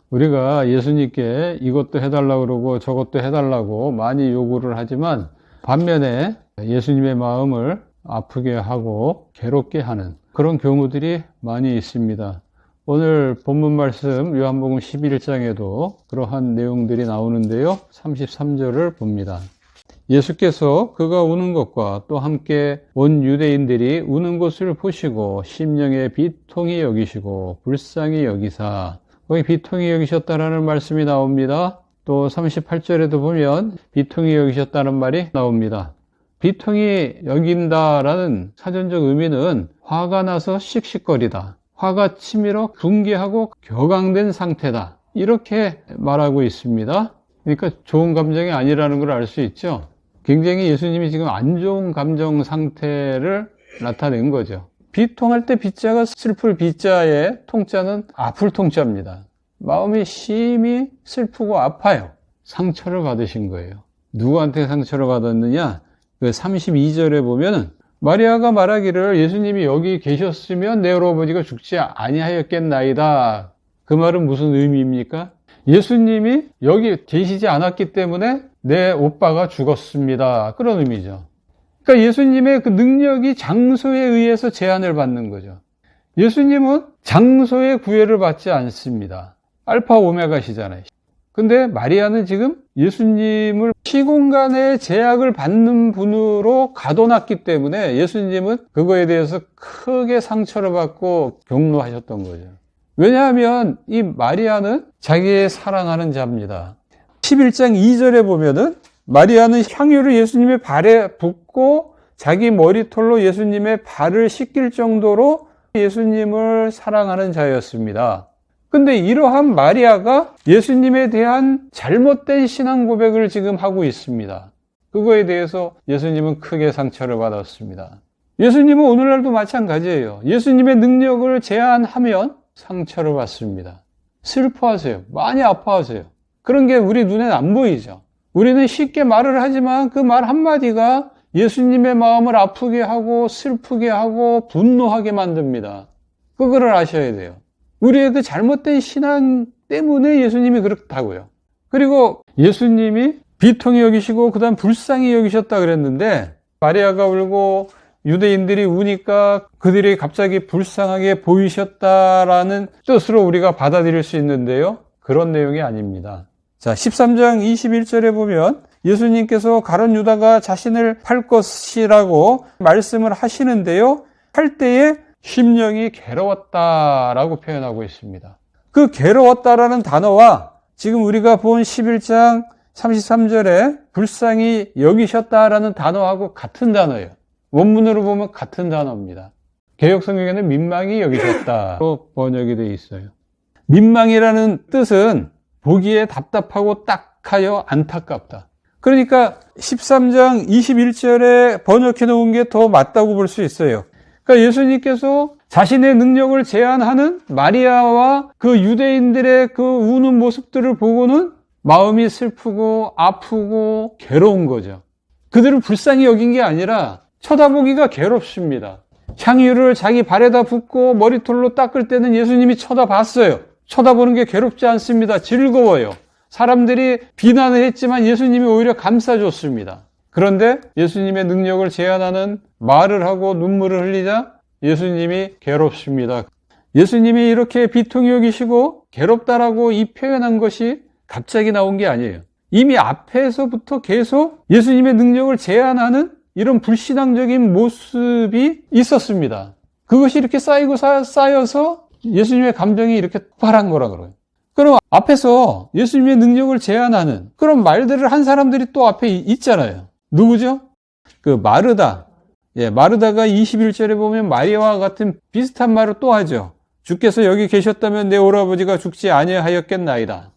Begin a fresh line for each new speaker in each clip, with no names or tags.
우리가 예수님께 이것도 해달라고 그러고 저것도 해달라고 많이 요구를 하지만 반면에 예수님의 마음을 아프게 하고 괴롭게 하는 그런 경우들이 많이 있습니다. 오늘 본문 말씀 요한복음 11장에도 그러한 내용들이 나오는데요. 33절을 봅니다. 예수께서 그가 우는 것과 또 함께 온 유대인들이 우는 것을 보시고 심령에 비통히 여기시고 불쌍히 여기사, 거기 비통히 여기셨다라는 말씀이 나옵니다. 또 38절에도 보면 비통히 여기셨다는 말이 나옵니다. 비통히 여긴다라는 사전적 의미는 화가 나서 씩씩거리다, 화가 치밀어 분개하고 격앙된 상태다, 이렇게 말하고 있습니다. 그러니까 좋은 감정이 아니라는 걸 알 수 있죠. 굉장히 예수님이 지금 안 좋은 감정 상태를 나타낸 거죠. 비통할 때 비자가 슬플 비자의 통자는 아플 통자입니다. 마음이 심히 슬프고 아파요. 상처를 받으신 거예요. 누구한테 상처를 받았느냐? 그 32절에 보면은 마리아가 말하기를 예수님이 여기 계셨으면 내 할아버지가 죽지 아니하였겠나이다. 그 말은 무슨 의미입니까? 예수님이 여기 계시지 않았기 때문에 내 오빠가 죽었습니다. 그런 의미죠. 그러니까 예수님의 그 능력이 장소에 의해서 제한을 받는 거죠. 예수님은 장소의 구애를 받지 않습니다. 알파 오메가시잖아요. 근데 마리아는 지금 예수님을 시공간의 제약을 받는 분으로 가둬놨기 때문에 예수님은 그거에 대해서 크게 상처를 받고 경노하셨던 거죠. 왜냐하면 이 마리아는 자기의 사랑하는 자입니다. 11장 2절에 보면은 마리아는 향유를 예수님의 발에 붓고 자기 머리털로 예수님의 발을 씻길 정도로 예수님을 사랑하는 자였습니다. 근데 이러한 마리아가 예수님에 대한 잘못된 신앙 고백을 지금 하고 있습니다. 그거에 대해서 예수님은 크게 상처를 받았습니다. 예수님은 오늘날도 마찬가지예요. 예수님의 능력을 제한하면 상처를 받습니다. 슬퍼하세요. 많이 아파하세요. 그런 게 우리 눈에는 안 보이죠. 우리는 쉽게 말을 하지만 그 말 한마디가 예수님의 마음을 아프게 하고 슬프게 하고 분노하게 만듭니다. 그거를 아셔야 돼요. 우리의 그 잘못된 신앙 때문에 예수님이 그렇다고요. 그리고 예수님이 비통히 여기시고 그 다음 불쌍히 여기셨다 그랬는데 마리아가 울고 유대인들이 우니까 그들이 갑자기 불쌍하게 보이셨다라는 뜻으로 우리가 받아들일 수 있는데요. 그런 내용이 아닙니다. 자, 13장 21절에 보면 예수님께서 가룟 유다가 자신을 팔 것이라고 말씀을 하시는데요. 팔 때에 심령이 괴로웠다라고 표현하고 있습니다. 그 괴로웠다라는 단어와 지금 우리가 본 11장 33절에 불쌍히 여기셨다라는 단어하고 같은 단어예요. 원문으로 보면 같은 단어입니다. 개역성경에는 민망히 여기셨다로 번역이 되어 있어요. 민망이라는 뜻은 보기에 답답하고 딱하여 안타깝다. 그러니까 13장 21절에 번역해 놓은 게 더 맞다고 볼 수 있어요. 그러니까 예수님께서 자신의 능력을 제한하는 마리아와 그 유대인들의 그 우는 모습들을 보고는 마음이 슬프고 아프고 괴로운 거죠. 그들을 불쌍히 여긴 게 아니라 쳐다보기가 괴롭습니다. 향유를 자기 발에다 붓고 머리털로 닦을 때는 예수님이 쳐다봤어요. 쳐다보는 게 괴롭지 않습니다. 즐거워요. 사람들이 비난을 했지만 예수님이 오히려 감싸줬습니다. 그런데 예수님의 능력을 제한하는 말을 하고 눈물을 흘리자 예수님이 괴롭습니다. 예수님이 이렇게 비통히 여기시고 괴롭다라고 이 표현한 것이 갑자기 나온 게 아니에요. 이미 앞에서부터 계속 예수님의 능력을 제한하는 이런 불신앙적인 모습이 있었습니다. 그것이 이렇게 쌓이고 쌓여서 예수님의 감정이 이렇게 폭발한 거라 그래요. 그럼 앞에서 예수님의 능력을 제한하는 그런 말들을 한 사람들이 또 앞에 있잖아요. 누구죠? 그 마르다. 마르다가 21절에 보면 마리아와 같은 비슷한 말을 또 하죠. 주께서 여기 계셨다면 내 오라버지가 죽지 아니하였겠나이다.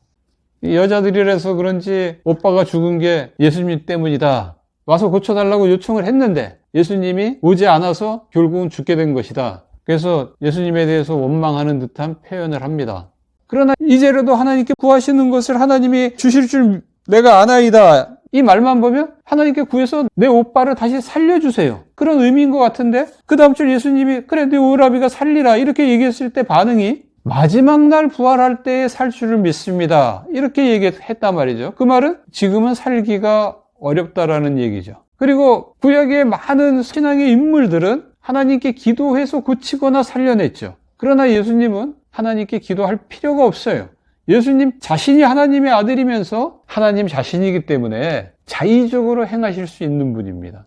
여자들이라서 그런지 오빠가 죽은 게 예수님 때문이다. 와서 고쳐달라고 요청을 했는데 예수님이 오지 않아서 결국은 죽게 된 것이다. 그래서 예수님에 대해서 원망하는 듯한 표현을 합니다. 그러나 이제라도 하나님께 구하시는 것을 하나님이 주실 줄 내가 아나이다. 이 말만 보면 하나님께 구해서 내 오빠를 다시 살려주세요. 그런 의미인 것 같은데 그 다음 줄 예수님이 그래 내 오라비가 살리라 이렇게 얘기했을 때 반응이 마지막 날 부활할 때에 살 줄을 믿습니다. 이렇게 얘기했단 말이죠. 그 말은 지금은 살기가 어렵다라는 얘기죠. 그리고 구약의 많은 신앙의 인물들은 하나님께 기도해서 고치거나 살려냈죠. 그러나 예수님은 하나님께 기도할 필요가 없어요. 예수님 자신이 하나님의 아들이면서 하나님 자신이기 때문에 자의적으로 행하실 수 있는 분입니다.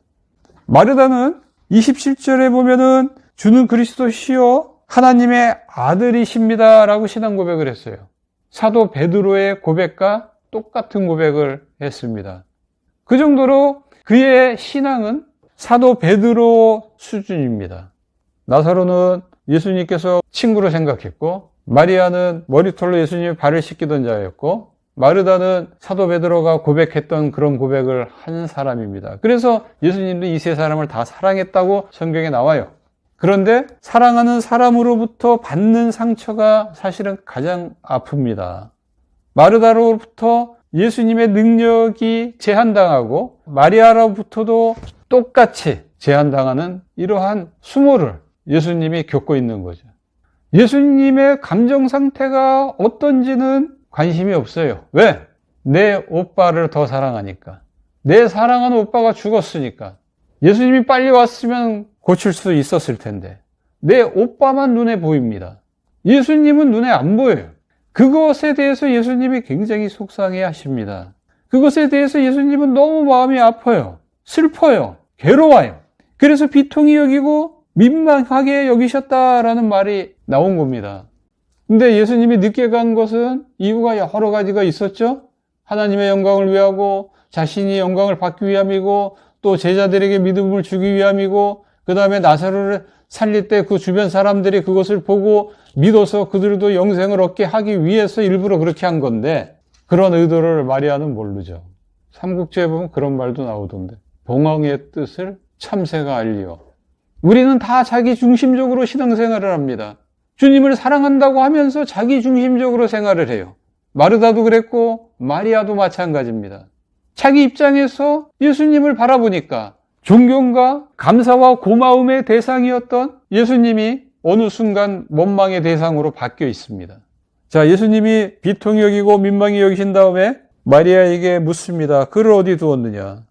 마르다는 27절에 보면은 주는 그리스도시요 하나님의 아들이십니다 라고 신앙 고백을 했어요. 사도 베드로의 고백과 똑같은 고백을 했습니다. 그 정도로 그의 신앙은 사도 베드로 수준입니다. 나사로는 예수님께서 친구로 생각했고, 마리아는 머리털로 예수님의 발을 씻기던 자였고, 마르다는 사도 베드로가 고백했던 그런 고백을 한 사람입니다. 그래서 예수님도 이 세 사람을 다 사랑했다고 성경에 나와요. 그런데 사랑하는 사람으로부터 받는 상처가 사실은 가장 아픕니다. 마르다로부터 예수님의 능력이 제한당하고 마리아로부터도 똑같이 제한당하는 이러한 수모를 예수님이 겪고 있는 거죠. 예수님의 감정 상태가 어떤지는 관심이 없어요. 왜? 내 오빠를 더 사랑하니까. 내 사랑하는 오빠가 죽었으니까. 예수님이 빨리 왔으면 고칠 수 있었을 텐데. 내 오빠만 눈에 보입니다. 예수님은 눈에 안 보여요. 그것에 대해서 예수님이 굉장히 속상해 하십니다. 그것에 대해서 예수님은 너무 마음이 아파요. 슬퍼요. 괴로워요. 그래서 비통히 여기고 민망하게 여기셨다라는 말이 나온 겁니다. 근데 예수님이 늦게 간 것은 이유가 여러 가지가 있었죠. 하나님의 영광을 위하고 자신이 영광을 받기 위함이고 또 제자들에게 믿음을 주기 위함이고 그 다음에 나사로를 살릴 때 그 주변 사람들이 그것을 보고 믿어서 그들도 영생을 얻게 하기 위해서 일부러 그렇게 한 건데 그런 의도를 마리아는 모르죠. 삼국지에 보면 그런 말도 나오던데 봉황의 뜻을 참새가 알리오. 우리는 다 자기 중심적으로 신앙생활을 합니다. 주님을 사랑한다고 하면서 자기 중심적으로 생활을 해요. 마르다도 그랬고 마리아도 마찬가지입니다. 자기 입장에서 예수님을 바라보니까 존경과 감사와 고마움의 대상이었던 예수님이 어느 순간 원망의 대상으로 바뀌어 있습니다. 자, 예수님이 비통히 여기고 민망히 여기신 다음에 마리아에게 묻습니다. 그를 어디 두었느냐?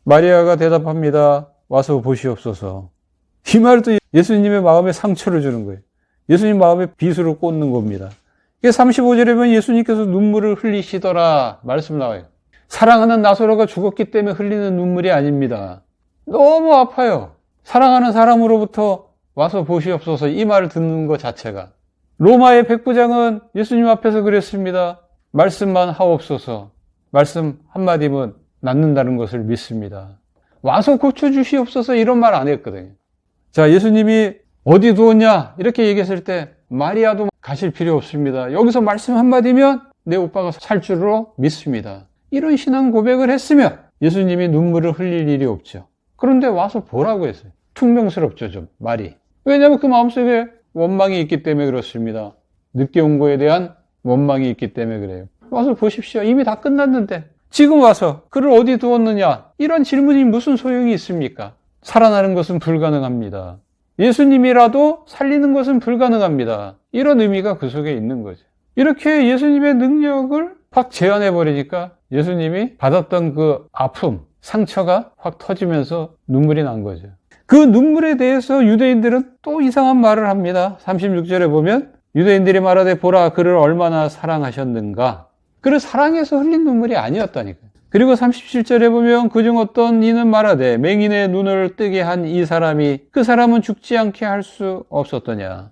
마리아가 대답합니다. 와서 보시옵소서. 이 말도 예수님의 마음에 상처를 주는 거예요. 예수님 마음에 비수를 꽂는 겁니다. 35절에 보면 예수님께서 눈물을 흘리시더라 말씀 나와요. 사랑하는 나사로가 죽었기 때문에 흘리는 눈물이 아닙니다. 너무 아파요. 사랑하는 사람으로부터 와서 보시옵소서 이 말을 듣는 것 자체가. 로마의 백부장은 예수님 앞에서 그랬습니다. 말씀만 하옵소서. 말씀 한마디면 낫는다는 것을 믿습니다. 와서 고쳐주시옵소서 이런 말 안 했거든요. 자, 예수님이 어디 두었냐 이렇게 얘기했을 때 마리아도 가실 필요 없습니다. 여기서 말씀 한마디면 내 오빠가 살 줄로 믿습니다. 이런 신앙 고백을 했으면 예수님이 눈물을 흘릴 일이 없죠. 그런데 와서 보라고 했어요. 퉁명스럽죠, 좀 말이. 왜냐하면 그 마음속에 원망이 있기 때문에 그렇습니다. 늦게 온 거에 대한 원망이 있기 때문에 그래요. 와서 보십시오. 이미 다 끝났는데 지금 와서 그를 어디 두었느냐 이런 질문이 무슨 소용이 있습니까? 살아나는 것은 불가능합니다. 예수님이라도 살리는 것은 불가능합니다. 이런 의미가 그 속에 있는 거죠. 이렇게 예수님의 능력을 확 제한해버리니까 예수님이 받았던 그 아픔, 상처가 확 터지면서 눈물이 난 거죠. 그 눈물에 대해서 유대인들은 또 이상한 말을 합니다. 36절에 보면 유대인들이 말하되 보라 그를 얼마나 사랑하셨는가. 그를 사랑해서 흘린 눈물이 아니었다니까요. 그리고 37절에 보면 그중 어떤 이는 말하되 맹인의 눈을 뜨게 한 이 사람이 그 사람은 죽지 않게 할 수 없었더냐.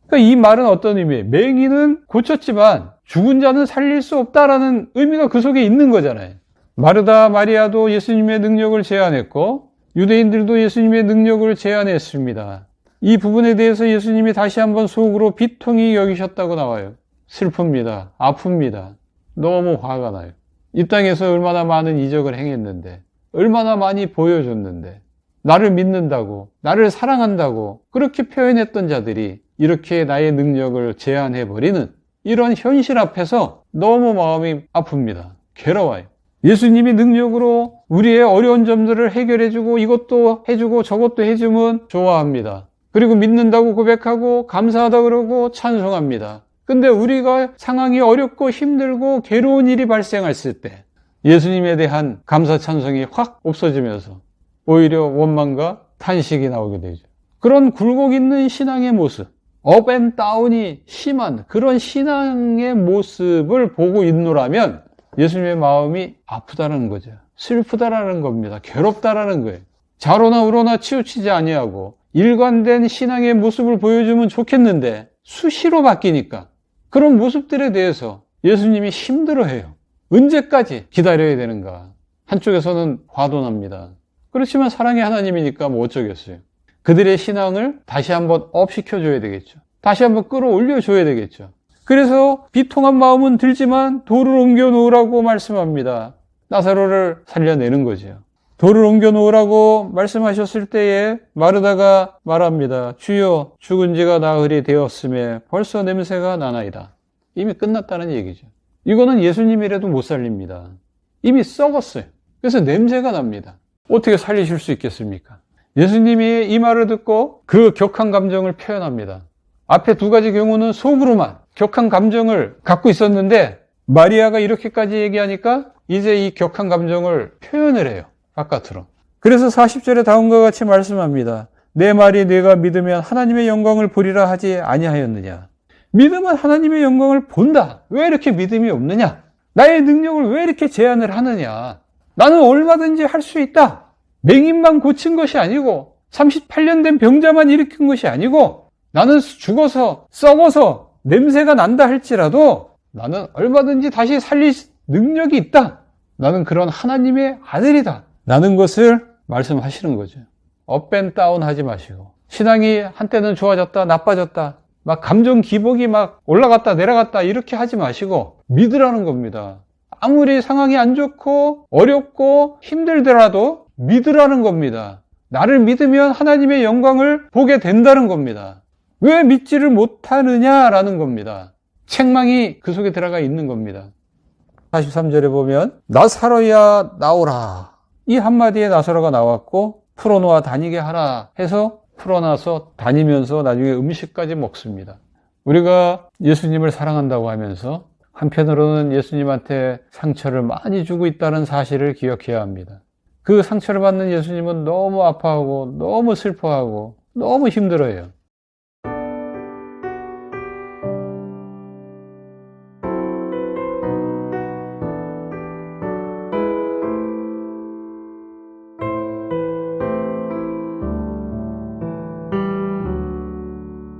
그러니까 이 말은 어떤 의미예요? 맹인은 고쳤지만 죽은 자는 살릴 수 없다라는 의미가 그 속에 있는 거잖아요. 마르다, 마리아도 예수님의 능력을 제안했고 유대인들도 예수님의 능력을 제안했습니다. 이 부분에 대해서 예수님이 다시 한번 속으로 비통히 여기셨다고 나와요. 슬픕니다. 아픕니다. 너무 화가 나요. 이 땅에서 얼마나 많은 이적을 행했는데 얼마나 많이 보여줬는데 나를 믿는다고 나를 사랑한다고 그렇게 표현했던 자들이 이렇게 나의 능력을 제한해버리는 이런 현실 앞에서 너무 마음이 아픕니다. 괴로워요. 예수님이 능력으로 우리의 어려운 점들을 해결해주고 이것도 해주고 저것도 해주면 좋아합니다. 그리고 믿는다고 고백하고 감사하다 그러고 찬송합니다. 근데 우리가 상황이 어렵고 힘들고 괴로운 일이 발생했을 때 예수님에 대한 감사 찬송이 확 없어지면서 오히려 원망과 탄식이 나오게 되죠. 그런 굴곡 있는 신앙의 모습, 업 앤 다운이 심한 그런 신앙의 모습을 보고 있노라면 예수님의 마음이 아프다는 거죠. 슬프다라는 겁니다. 괴롭다라는 거예요. 좌로나 우로나 치우치지 아니하고 일관된 신앙의 모습을 보여주면 좋겠는데 수시로 바뀌니까 그런 모습들에 대해서 예수님이 힘들어해요. 언제까지 기다려야 되는가? 한쪽에서는 화도 납니다. 그렇지만 사랑의 하나님이니까 뭐 어쩌겠어요. 그들의 신앙을 다시 한번 업시켜줘야 되겠죠. 다시 한번 끌어올려줘야 되겠죠. 그래서 비통한 마음은 들지만 돌을 옮겨 놓으라고 말씀합니다. 나사로를 살려내는 거죠. 돌을 옮겨 놓으라고 말씀하셨을 때에 마르다가 말합니다. 주여, 죽은 지가 나흘이 되었음에 벌써 냄새가 나나이다. 이미 끝났다는 얘기죠. 이거는 예수님이라도 못 살립니다. 이미 썩었어요. 그래서 냄새가 납니다. 어떻게 살리실 수 있겠습니까? 예수님이 이 말을 듣고 그 격한 감정을 표현합니다. 앞에 두 가지 경우는 속으로만 격한 감정을 갖고 있었는데 마리아가 이렇게까지 얘기하니까 이제 이 격한 감정을 표현을 해요. 바깥으로. 그래서 40절에 다음과 같이 말씀합니다. 내 말이 네가 믿으면 하나님의 영광을 보리라 하지 아니하였느냐. 믿으면 하나님의 영광을 본다. 왜 이렇게 믿음이 없느냐? 나의 능력을 왜 이렇게 제한을 하느냐? 나는 얼마든지 할 수 있다. 맹인만 고친 것이 아니고 38년 된 병자만 일으킨 것이 아니고 나는 죽어서 썩어서 냄새가 난다 할지라도 나는 얼마든지 다시 살릴 능력이 있다. 나는 그런 하나님의 아들이다. 라는 것을 말씀하시는 거죠. 업 앤 다운 하지 마시고 신앙이 한때는 좋아졌다 나빠졌다 막 감정 기복이 막 올라갔다 내려갔다 이렇게 하지 마시고 믿으라는 겁니다. 아무리 상황이 안 좋고 어렵고 힘들더라도 믿으라는 겁니다. 나를 믿으면 하나님의 영광을 보게 된다는 겁니다. 왜 믿지를 못하느냐라는 겁니다. 책망이 그 속에 들어가 있는 겁니다. 43절에 보면 나사로야 나오라. 이 한마디에 나사로가 나왔고 풀어놓아 다니게 하라 해서 풀어놔서 다니면서 나중에 음식까지 먹습니다. 우리가 예수님을 사랑한다고 하면서 한편으로는 예수님한테 상처를 많이 주고 있다는 사실을 기억해야 합니다. 그 상처를 받는 예수님은 너무 아파하고 너무 슬퍼하고 너무 힘들어요.